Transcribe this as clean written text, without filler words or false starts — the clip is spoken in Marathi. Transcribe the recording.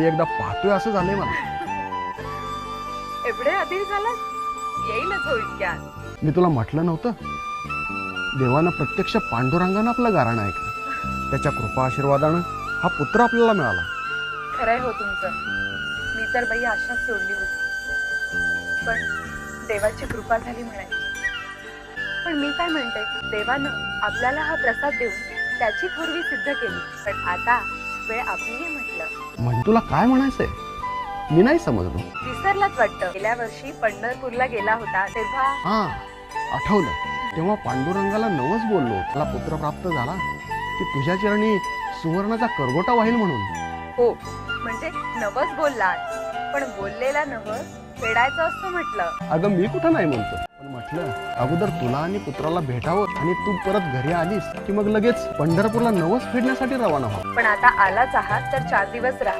कधी एकदा पाहतोय असं झालंय मला. एवढे अधीर झाला, येईलच हो इतक्यात. मी तुला म्हटलं नव्हतं, देवानं प्रत्यक्ष पांडुरंगानं आपलं गारणं ऐकलं. त्याच्या कृपा आशीर्वादानं हा पुत्र आपल्याला मिळाला. खरंय हो तुमचं. मी तर बाई आशाच सोडली होती, पण देवाची कृपा झाली म्हणायची. पण मी काय म्हणते, देवानं आपल्याला हा प्रसाद देऊन त्याची थोरवी सिद्ध केली. पण आता वेळ आपली आहे म्हटलं. म्हणजे तुला काय म्हणायचंय? मी नाही समजलो. विसरलाच वाटतं. गेल्या वर्षी पंढरपूरला गेला होता तेव्हा. हा, आठवलं. तेव्हा पांडुरंगाला नवस बोललो, मला पुत्र प्राप्त झाला की तुझ्या चरणी सुवर्णाचा करगोटा वाहील म्हणून. हो, म्हणजे नवस बोलला, पण बोललेला नवस फेडायचं असतं म्हटलं. अगं मी कुठं नाही म्हणतो, पण म्हटलं अगोदर तुला आणि पुत्राला भेटावं आणि तू परत घरी आलीस की मग लगेच पंढरपूरला नवस फेडण्यासाठी रवाना व्हा. पण आता आलाच आहात तर 4 दिवस राहा.